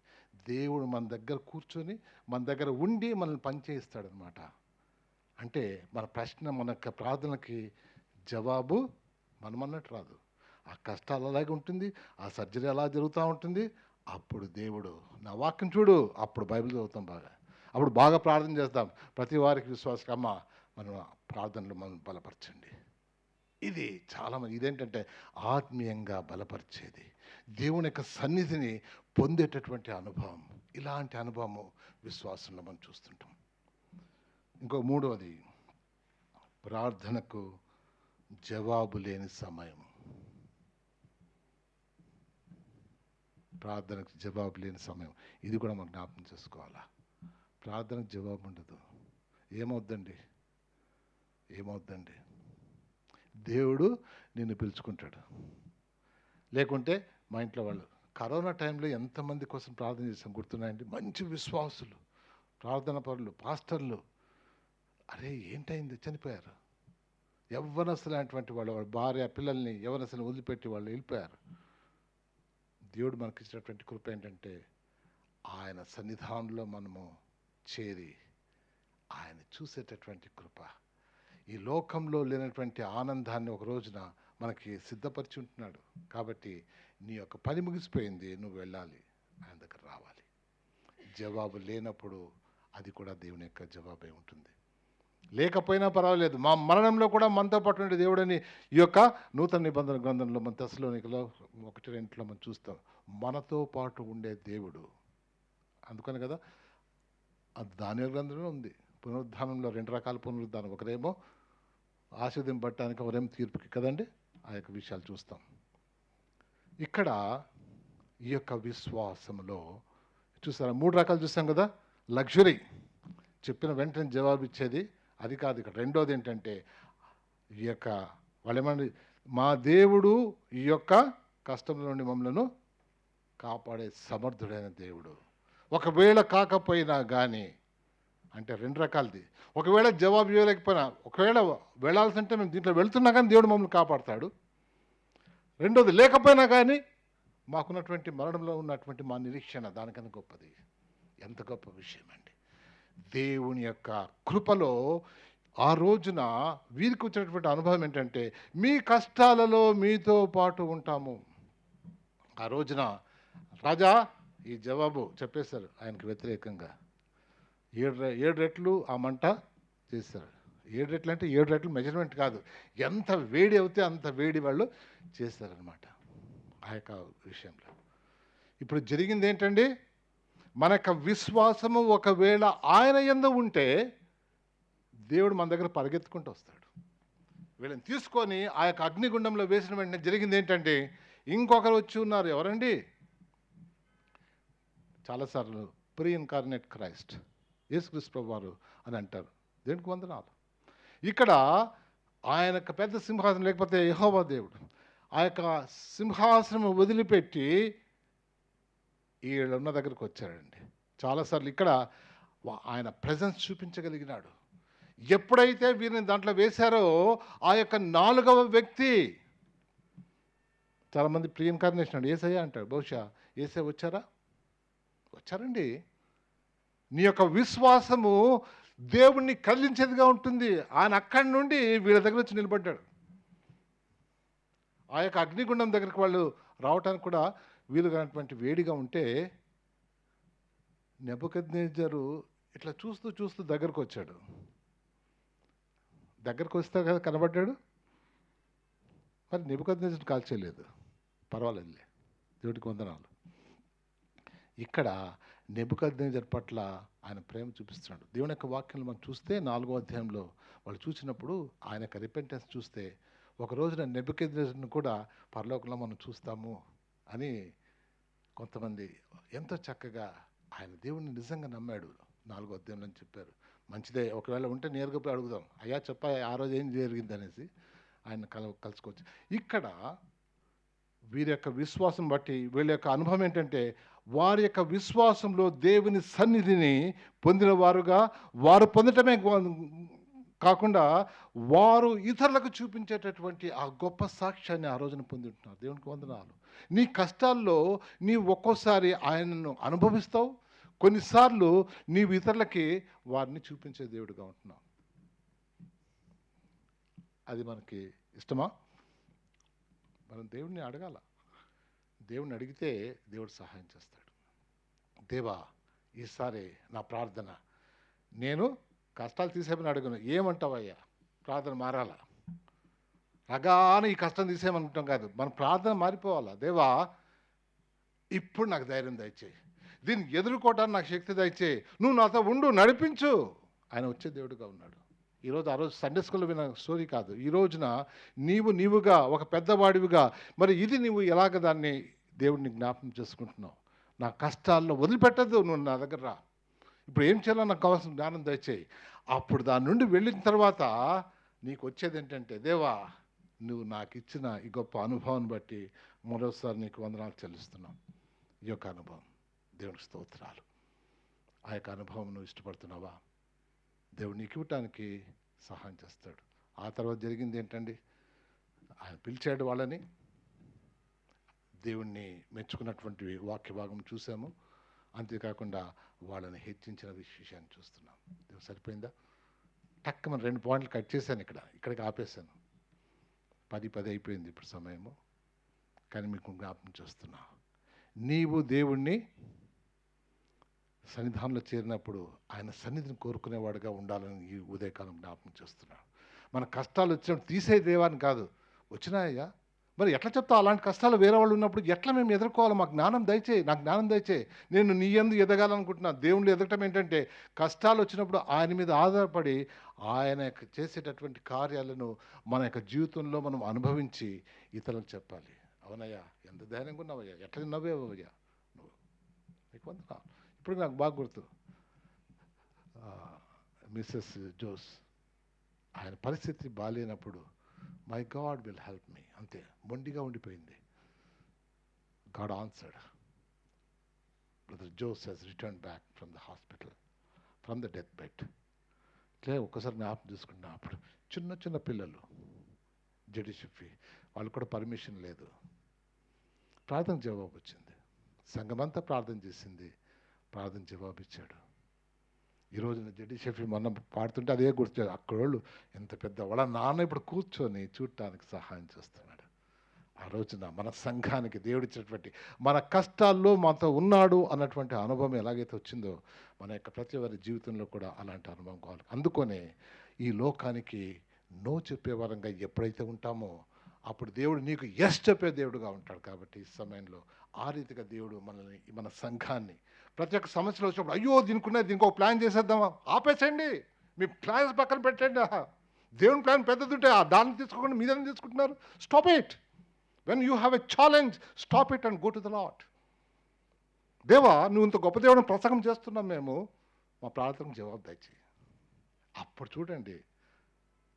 [SPEAKER 1] దేవుడు మన దగ్గర కూర్చొని మన దగ్గర ఉండి మనల్ని పని చేయిస్తాడనమాట. అంటే మన ప్రశ్న, మన యొక్క ప్రార్థనకి జవాబు మనమన్నట్టు రాదు. ఆ కష్టాలు అలాగే ఉంటుంది, ఆ సర్జరీ అలా జరుగుతూ ఉంటుంది. అప్పుడు దేవుడు, నా వాక్యం చూడు, అప్పుడు బైబిల్ చదువుతాం బాగా, అప్పుడు బాగా ప్రార్థన చేస్తాం. ప్రతి వారికి విశ్వాసం, అమ్మ మనం ప్రార్థనలు మనం బలపరచండి. ఇది చాలామంది, ఇదేంటంటే ఆత్మీయంగా బలపరిచేది, దేవుని యొక్క సన్నిధిని పొందేటటువంటి అనుభవం. ఇలాంటి అనుభవము విశ్వాసంలో మనం చూస్తుంటాం. ఇంకో 3వది, ప్రార్థనకు జవాబు లేని సమయం. ప్రార్థనకు జవాబు లేని సమయం, ఇది కూడా మనం జ్ఞాపకం చేసుకోవాలా. ప్రార్థనకు జవాబు ఉండదు, ఏమవుద్దండి, దేవుడు నిన్ను పిలుచుకుంటాడు. లేకుంటే మా ఇంట్లో వాళ్ళు కరోనా టైంలో ఎంతమంది కోసం ప్రార్థన చేసాం గుర్తున్నాయండి. మంచి విశ్వాసులు, ప్రార్థన పరులు, పాస్టర్లు. అరే ఏంటైంది, చనిపోయారు. యవ్వనస్తులు అనేటువంటి వాళ్ళు, వాళ్ళ భార్య పిల్లల్ని యవ్వనస్తులను వదిలిపెట్టి వాళ్ళు వెళ్ళిపోయారు. దేవుడు మనకి ఇచ్చినటువంటి కృప ఏంటంటే, ఆయన సన్నిధానంలో మనము చేరి ఆయన చూసేటటువంటి కృప. ఈ లోకంలో లేనటువంటి ఆనందాన్ని ఒక రోజున మనకి సిద్ధపరిచి ఉంటున్నాడు. కాబట్టి నీ యొక్క పని ముగిసిపోయింది, నువ్వు వెళ్ళాలి, ఆయన దగ్గర రావాలి. జవాబు లేనప్పుడు అది కూడా దేవుని యొక్క జవాబే ఉంటుంది. లేకపోయినా పర్వాలేదు, మా మరణంలో కూడా మనతో పాటు ఉండే దేవుడని ఈ యొక్క నూతన నిబంధన గ్రంథంలో మన తెస్సలోనికలో 1:2 మనం చూస్తాం. మనతో పాటు ఉండే దేవుడు. అందుకని కదా అది దానియేలు గ్రంథంలో ఉంది. పునరుద్ధానంలో 2 రకాల పునరుద్ధానం, ఒకరేమో ఆశీర్వదింపబడటానికి, ఒకరేమో తీర్పుకి కదండి. ఆ యొక్క విషయాలు చూస్తాం. ఇక్కడ ఈ యొక్క విశ్వాసంలో చూసారా 3 రకాలు చూస్తాం కదా. లగ్జరీ, చెప్పిన వెంటనే జవాబిచ్చేది, అది కాదు. ఇక్కడ రెండోది ఏంటంటే, ఈ యొక్క వాళ్ళేమన్నా, మా దేవుడు ఈ యొక్క కష్టం నుండి మమ్మలను కాపాడే సమర్థుడైన దేవుడు. ఒకవేళ కాకపోయినా కానీ, అంటే రెండు రకాలది. ఒకవేళ జవాబు ఇవ్వలేకపోయినా, ఒకవేళ వెళ్ళాల్సింటే మేము దీంట్లో వెళ్తున్నా కానీ దేవుడు మమ్మల్ని కాపాడతాడు. రెండోది లేకపోయినా కానీ మాకున్నటువంటి మరణంలో ఉన్నటువంటి మా నిరీక్షణ దానికన్నా గొప్పది. ఎంత గొప్ప విషయం అండి. దేవుని యొక్క కృపలో ఆ రోజున వీరికి వచ్చినటువంటి అనుభవం ఏంటంటే, మీ కష్టాలలో మీతో పాటు ఉంటాము. ఆ రోజున రాజా ఈ జవాబు చెప్పేశారు ఆయనకు వ్యతిరేకంగా. 7 రెట్లు ఆ మంట చేశారు. 7 రెట్లు అంటే 7 రెట్లు మెజర్మెంట్ కాదు, ఎంత వేడి అవుతే అంత వేడి వాళ్ళు చేశారనమాట ఆ యొక్క విషయంలో. ఇప్పుడు జరిగింది ఏంటండి, మన యొక్క విశ్వాసము ఒకవేళ ఆయన యందు ఉంటే దేవుడు మన దగ్గర పరిగెత్తుకుంటూ వస్తాడు. వీళ్ళని తీసుకొని ఆ యొక్క అగ్నిగుండంలో వేసిన వెంటనే జరిగింది ఏంటంటే, ఇంకొకరు వచ్చి ఉన్నారు. ఎవరండి? చాలాసార్లు ప్రీ ఇన్కార్నేట్ క్రైస్ట్, యేసుక్రీస్తు ప్రభువు వారు అని అంటారు. దేనికి వందనాలు. ఇక్కడ ఆయన యొక్క పెద్ద సింహాసనం, లేకపోతే యెహోవా దేవుడు ఆ యొక్క సింహాసనం వదిలిపెట్టి వీళ్ళున్న దగ్గరకు వచ్చాడండి. చాలాసార్లు ఇక్కడ ఆయన ప్రెజెన్స్ చూపించగలిగినాడు. ఎప్పుడైతే వీరిని దాంట్లో వేశారో ఆ యొక్క 4వ వ్యక్తి, చాలామంది ప్రీ ఇన్కార్నేషన్ అండి యేసయ్య అంటారు. బహుశా యేసయ్య వచ్చారండి. నీ యొక్క విశ్వాసము దేవుణ్ణి కదిలించేదిగా ఉంటుంది. ఆయన అక్కడి నుండి వీళ్ళ దగ్గర వచ్చి నిలబడ్డాడు. ఆ యొక్క అగ్నిగుండం దగ్గరికి వాళ్ళు రావటానికి కూడా వీలుగానటువంటి వేడిగా ఉంటే, నెబుకద్నెజరు ఇట్లా చూస్తూ చూస్తూ దగ్గరకు వచ్చాడు. దగ్గరకు వస్తే కదా కనబడ్డాడు. మరి నెబుకద్నెజరు కాల్చేయలేదు, పర్వాలేదులే, దేవుడికి వందనాలు. ఇక్కడ నెబుకద్నెజరు పట్ల ఆయన ప్రేమ చూపిస్తున్నాడు. దేవుని యొక్క వాక్యంలో మనం చూస్తే 4వ అధ్యాయంలో వాళ్ళు చూసినప్పుడు ఆయన యొక్క రిపెంటెన్స్ చూస్తే, ఒక రోజున నెబుకద్నెజరును కూడా పరలోకంలో మనం చూస్తాము అని కొంతమంది ఎంతో చక్కగా ఆయన దేవుడిని నిజంగా నమ్మాడు 4వ అధ్యాయంలో చెప్పారు. మంచిదే, ఒకవేళ ఉంటే నేరుగా పోయి అడుగుదాం, అయ్యా చెప్ప ఆ రోజు ఏం జరిగింది అనేసి ఆయన కలుసుకోవచ్చు. ఇక్కడ వీరి యొక్క విశ్వాసం బట్టి వీళ్ళ యొక్క అనుభవం ఏంటంటే, వారి యొక్క విశ్వాసంలో దేవుని సన్నిధిని పొందిన వారుగా వారు పొందటమే కాకుండా వారు ఇతరులకు చూపించేటటువంటి ఆ గొప్ప సాక్ష్యాన్ని ఆ రోజున పొంది ఉంటున్నారు. దేవునికి వందనాలు. నీ కష్టాల్లో నీవు ఒక్కోసారి ఆయనను అనుభవిస్తావు, కొన్నిసార్లు నీవు ఇతరులకి వారిని చూపించే దేవుడిగా ఉంటున్నావు. అది మనకి ఇష్టమా? మనం దేవుడిని అడగాల. దేవుడిని అడిగితే దేవుడు సహాయం చేస్తాడు. దేవా, ఈసారి నా ప్రార్థన, నేను కష్టాలు తీసేమని అడుగును. ఏమంటావయ్యా? ప్రార్థన మారాలా? రగానే ఈ కష్టం తీసేయమనుకుంటాం కాదు, మన ప్రార్థన మారిపోవాలా. దేవా, ఇప్పుడు నాకు ధైర్యం దయచేయి, దీన్ని ఎదుర్కోవడానికి నాకు శక్తి దయచేయి, నువ్వు నాతో ఉండు, నడిపించు. ఆయన వచ్చే దేవుడుగా ఉన్నాడు. ఈరోజు ఆ రోజు సండే స్కూల్లో విన్న స్టోరీ కాదు, ఈ రోజున నీవుగా ఒక పెద్దవాడివిగా మరి ఇది నువ్వు ఎలాగ దాన్ని దేవుడిని జ్ఞాపకం చేసుకుంటున్నావు. నా కష్టాల్లో వదిలిపెట్టద్దు, నువ్వు నా దగ్గర రా, ఇప్పుడు ఏం చేయాలో నాకు కావాల్సిన జ్ఞానం దయచేయి. అప్పుడు దాని నుండి వెళ్ళిన తర్వాత నీకు వచ్చేది ఏంటంటే, దేవా, నువ్వు నాకు ఇచ్చిన ఈ గొప్ప అనుభవాన్ని బట్టి మరోసారి నీకు వందనాలు చెల్లిస్తున్నావు. ఈ యొక్క అనుభవం దేవునికి స్తోత్రాలు. ఆ యొక్క అనుభవం నువ్వు ఇష్టపడుతున్నావా? దేవుడు నీకు ఇవ్వటానికి సహాయం చేస్తాడు. ఆ తర్వాత జరిగింది ఏంటండి, ఆయన పిలిచాడు వాళ్ళని, దేవుణ్ణి మెచ్చుకున్నటువంటి వాక్య భాగం చూసాము. అంతేకాకుండా వాళ్ళని హెచ్చించిన విషయాన్ని చూస్తున్నాం. దేవుడు సరిపోయిందా? టక్ మన 2 పాయింట్లు కట్ చేశాను, ఇక్కడికి ఆపేశాను. 10 అయిపోయింది ఇప్పుడు సమయము. కానీ మీకు జ్ఞాపకం చేస్తున్నా, నీవు దేవుణ్ణి సన్నిధానంలో చేరినప్పుడు ఆయన సన్నిధిని కోరుకునేవాడుగా ఉండాలని ఈ ఉదయకాలం జ్ఞాపకం చేస్తున్నాడు. మన కష్టాలు వచ్చినప్పుడు తీసే దేవాన్ని కాదు, వచ్చినాయ్యా, మరి ఎట్లా చెప్తావు? అలాంటి కష్టాలు వేరే వాళ్ళు ఉన్నప్పుడు ఎట్లా మేము ఎదుర్కోవాలి? మాకు జ్ఞానం దయచేయి, నాకు జ్ఞానం దయచేయి. నేను నీ యందు ఎదగాలనుకుంటున్నా. దేవుళ్ళు ఎదగటం ఏంటంటే, కష్టాలు వచ్చినప్పుడు ఆయన మీద ఆధారపడి ఆయన చేసేటటువంటి కార్యాలను మన యొక్క జీవితంలో మనం అనుభవించి ఇతరులకు చెప్పాలి. అవునయ్యా, ఎంత ధైర్యంగా ఉన్నావయ్యా, ఎట్లా నవ్వేవయ్యా నువ్వు, నీకు వందనా. ఇప్పుడు నాకు బాగా గుర్తు, మిస్సెస్ జోస్, ఆయన పరిస్థితి బాగాలేనప్పుడు my God will help me, అంతే, మొండిగా ఉండిపోయింది. God answered. Brother Jose he's return back from the hospital, from the death bed. ఇట్లే ఒక్కసారి జ్ఞాపకం చేసుకున్నా. అప్పుడు చిన్న చిన్న పిల్లలు జడిషిఫీ, వాళ్ళు కూడా పర్మిషన్ లేదు. ప్రార్థన జవాబు వచ్చింది. సంఘమంతా ప్రార్థన చేసింది, ప్రార్థన జవాబు ఇచ్చాడు. ఈ రోజున జడ్డి షఫీ మొన్న పాడుతుంటే అదే గుర్తు. అక్కడ వాళ్ళు ఎంత పెద్ద వాళ్ళ నాన్న ఇప్పుడు కూర్చొని చూడటానికి సహాయం చేస్తున్నాడు. ఆ రోజున మన సంఘానికి దేవుడు ఇచ్చినటువంటి మన కష్టాల్లో మనతో ఉన్నాడు అన్నటువంటి అనుభవం ఎలాగైతే వచ్చిందో మన యొక్క ప్రతి వారి జీవితంలో కూడా అలాంటి అనుభవం కావాలి. అందుకనే ఈ లోకానికి నో చెప్పే వరంగా ఎప్పుడైతే ఉంటామో అప్పుడు దేవుడు నీకు ఎస్ చెప్పే దేవుడుగా ఉంటాడు. కాబట్టి ఈ సమయంలో ఆ రీతిగా దేవుడు మనల్ని, మన సంఘాన్ని ప్రతి ఒక్క సమస్యలు వచ్చినప్పుడు అయ్యో దీనికి ఒక ప్లాన్ చేసేద్దామా, ఆపేసండి, మీ ప్లాన్స్ పక్కన పెట్టండి. దేవుని ప్లాన్ పెద్దది ఉంటే దాన్ని తీసుకోకుండా మీదని తీసుకుంటున్నారు. Stop it. When you have a challenge, stop it and go to the lord. దేవా, నువ్వు ఇంత గొప్ప దేవుడిని ప్రసంగం చేస్తున్నాం, మేము మా ప్రార్థనకు జవాబు దయచేయి. అప్పుడు చూడండి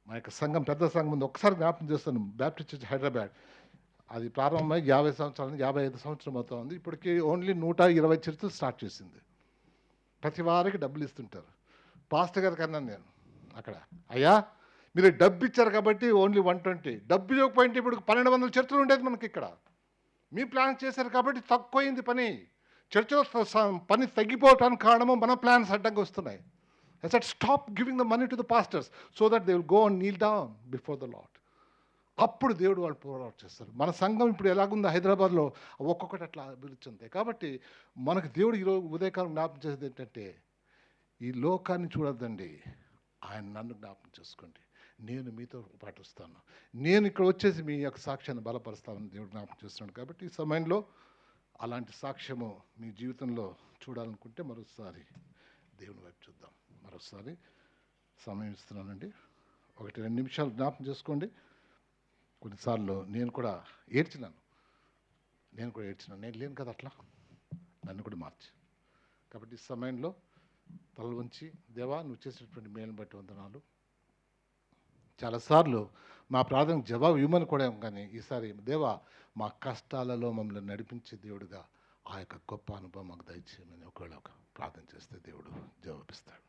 [SPEAKER 1] మా యొక్క సంఘం, పెద్ద సంఘం ఉంది. ఒకసారి జ్ఞాపకం చేస్తాను. బ్యాప్టిస్ట్ చర్చ్ హైదరాబాద్, అది ప్రారంభమై 50 సంవత్సరాలు, 55 సంవత్సరం అవుతుంది. ఇప్పటికీ ఓన్లీ 120 చర్చలు స్టార్ట్ చేసింది. ప్రతి వారికి డబ్బులు ఇస్తుంటారు. పాస్టర్ గారి కన్నా నేను అక్కడ, అయ్యా మీరు డబ్బు ఇచ్చారు కాబట్టి ఓన్లీ 120, డబ్బు ఇవ్వకపోయింటే ఇప్పుడు 1200 చర్చలు ఉండేది మనకి ఇక్కడ. మీ ప్లాన్ చేశారు కాబట్టి తక్కువైంది పని. చర్చలో పని తగ్గిపోవటానికి కారణము మన ప్లాన్స్ అడ్డంగా వస్తున్నాయి. I said, stop giving the money to the pastors so that they will go and kneel down before the Lord. అప్పుడు దేవుడు వాళ్ళు పోరాటం చేస్తారు. మన సంఘం ఇప్పుడు ఎలాగుందో హైదరాబాద్లో ఒక్కొక్కటి అట్లా అభివృద్ధి చెందాయి. కాబట్టి మనకు దేవుడు ఈరోజు ఉదయకాలం జ్ఞాపకం చేసేది ఏంటంటే, ఈ లోకాన్ని చూడొద్దండి, ఆయన నన్ను జ్ఞాపకం చేసుకోండి, నేను మీతో పాటు వస్తాను, నేను ఇక్కడ వచ్చేసి మీ యొక్క సాక్ష్యాన్ని బలపరుస్తానని దేవుడు జ్ఞాపకం చేస్తున్నాడు. కాబట్టి ఈ సమయంలో అలాంటి సాక్ష్యము మీ జీవితంలో చూడాలనుకుంటే మరోసారి దేవుని వైపు చూద్దాం. మరోసారి సమయం ఇస్తున్నానండి, 1-2 నిమిషాలు జ్ఞాపకం చేసుకోండి. కొన్నిసార్లు నేను కూడా ఏడ్చినాను, నేను లేను కదా అట్లా, నన్ను కూడా మార్చి. కాబట్టి ఈ సమయంలో తల వంచి, దేవా నువ్వు చేసేటువంటి మేలుని బట్టి వందనాలు. చాలాసార్లు మా ప్రార్థనకు జవాబు ఇవ్వమని కూడా, కానీ ఈసారి దేవా మా కష్టాలలో మమ్మల్ని నడిపించే దేవుడుగా ఆ యొక్క గొప్ప అనుభవం మాకు దయచేయమని ఒకవేళ ప్రార్థన చేస్తే దేవుడు జవాబిస్తాడు.